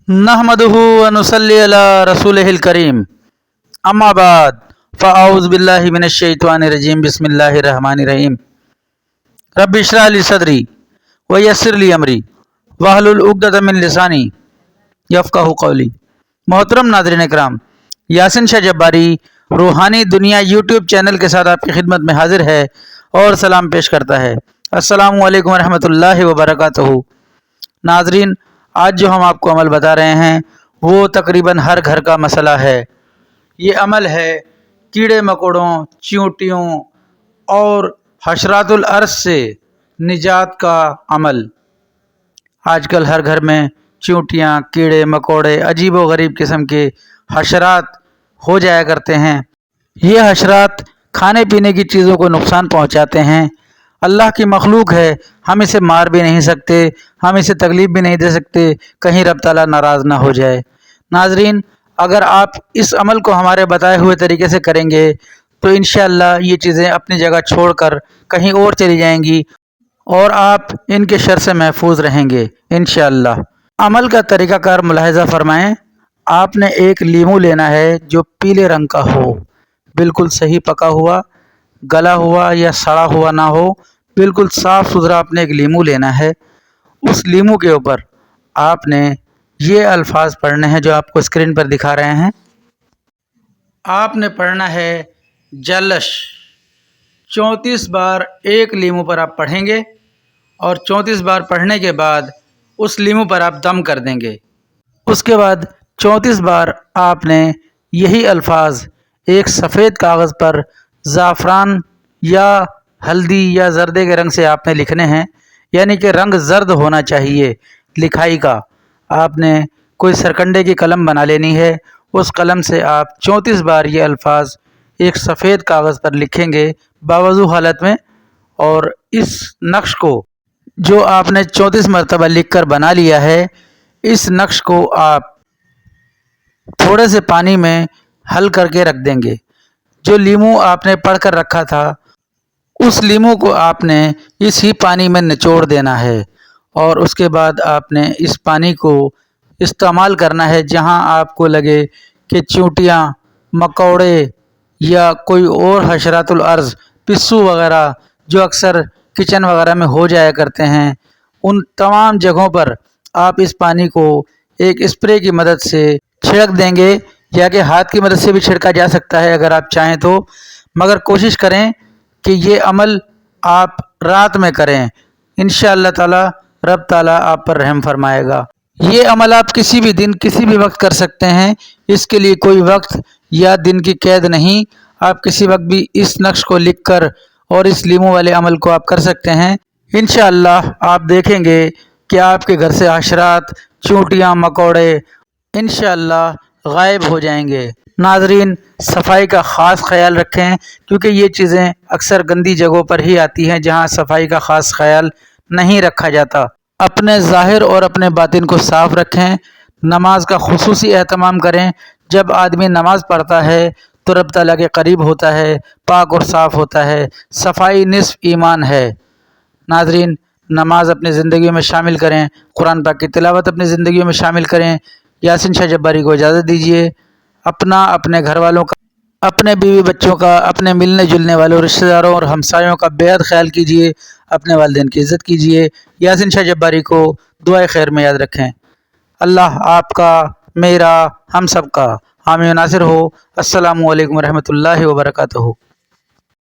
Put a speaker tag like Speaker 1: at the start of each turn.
Speaker 1: नहमदुहु व नुसल्ली अला रसूलिहिल करीम अम्मा बाद फ़अऊज़ु बिल्लाहि मिनश शैतानिर रजीम बिस्मिल्लाहिर रहमानिर रहीम रब्बि इश्रह ली सदरी व यस्सिर ली अमरी वहलुल उक़दतम मिन लिसानी यफ़क़हू क़ौली। मोहतरम नाज़रीन इकराम, यासिन शाह जब्बारी रूहानी दुनिया यूट्यूब चैनल के साथ आपकी खिदमत में हाजिर है और सलाम पेश करता है। अस्सलामु अलैकुम रहमतुल्लाहि व बरकातहू। नाज़रीन, आज जो हम आपको अमल बता रहे हैं वो तकरीबन हर घर का मसला है। ये अमल है कीड़े मकोड़ों, चींटियों और हशरातुल अर्ज़ से निजात का अमल। आजकल हर घर में चींटियाँ, कीड़े मकोड़े, अजीब व गरीब किस्म के हशरात हो जाया करते हैं। ये हशरात खाने पीने की चीज़ों को नुकसान पहुंचाते हैं। अल्लाह की मखलूक है, हम इसे मार भी नहीं सकते, हम इसे तकलीफ़ भी नहीं दे सकते, कहीं रब ताला नाराज़ ना हो जाए। नाजरीन, अगर आप इस अमल को हमारे बताए हुए तरीके से करेंगे तो इंशाअल्लाह ये चीज़ें अपनी जगह छोड़कर कहीं और चली जाएंगी और आप इनके शर से महफूज रहेंगे इंशाअल्लाह। अमल का तरीक़ाकार मुलाहिज़ा फरमाएँ। आपने एक लीमू लेना है जो पीले रंग का हो, बिल्कुल सही पका हुआ, गला हुआ या सड़ा हुआ ना हो, बिल्कुल साफ़ सुथरा आपने एक लीमू लेना है। उस लीमू के ऊपर आपने ये अल्फाज पढ़ने हैं जो आपको स्क्रीन पर दिखा रहे हैं। आपने पढ़ना है जलश। 34 बार एक लीमू पर आप पढ़ेंगे और 34 बार पढ़ने के बाद उस लीमू पर आप दम कर देंगे। उसके बाद 34 बार आपने यही अल्फाज एक सफ़ेद कागज़ पर ज़ाफ़रान या हल्दी या जर्दे के रंग से आपने लिखने हैं, यानी कि रंग जर्द होना चाहिए लिखाई का। आपने कोई सरकंडे की कलम बना लेनी है, उस कलम से आप 34 बार ये अल्फाज एक सफ़ेद कागज़ पर लिखेंगे बावज़ू हालत में। और इस नक्श को जो आपने 34 मरतबा लिख कर बना लिया है, इस नक्श को आप थोड़े से पानी में हल करके रख देंगे। जो लीमू आपने पढ़ कर रखा था उस लीमू को आपने इसी पानी में निचोड़ देना है और उसके बाद आपने इस पानी को इस्तेमाल करना है जहां आपको लगे कि चींटियाँ, मकोड़े या कोई और हशरातुल अर्ज़, पिस्सू वगैरह जो अक्सर किचन वगैरह में हो जाया करते हैं, उन तमाम जगहों पर आप इस पानी को एक स्प्रे की मदद से छिड़क देंगे, या कि हाथ की मदद से भी छिड़का जा सकता है अगर आप चाहें तो। मगर कोशिश करें कि ये अमल आप रात में करें, इंशाअल्लाह ताला रब ताला आप पर रहम फरमाएगा। ये अमल आप किसी भी दिन किसी भी वक्त कर सकते हैं, इसके लिए कोई वक्त या दिन की कैद नहीं। आप किसी वक्त भी इस नक्श को लिखकर और इस लीमू वाले अमल को आप कर सकते हैं। इंशाअल्लाह आप देखेंगे कि आपके घर से हशरात, चींटियाँ, मकोड़े इंशाअल्लाह गायब हो जाएंगे। नाजरीन, सफाई का ख़ास ख्याल रखें क्योंकि ये चीज़ें अक्सर गंदी जगहों पर ही आती हैं जहाँ सफाई का ख़ास ख्याल नहीं रखा जाता। अपने ज़ाहिर और अपने बातिन को साफ़ रखें। नमाज का खुसूसी एहतमाम करें। जब आदमी नमाज पढ़ता है तो रब ताला के करीब होता है, पाक और साफ़ होता है। सफाई निस्फ ईमान है। नाजरीन, नमाज अपनी ज़िंदगी में शामिल करें, कुरान पाक की तिलावत अपनी ज़िंदगी में शामिल करें। यासिन शाह जब्बारी को इजाज़त दीजिए। अपना, अपने घर वालों का, अपने बीवी बच्चों का, अपने मिलने जुलने वालों, रिश्तेदारों और हमसायों का बेहद ख्याल कीजिए। अपने वालिदैन की इज़्ज़त कीजिए। यासिन शाह जब्बारी को दुआए खैर में याद रखें। अल्लाह आपका, मेरा, हम सब का हामी नासिर हो। अस्सलामु अलैकुम रहमतुल्लाहि व बरकातहू।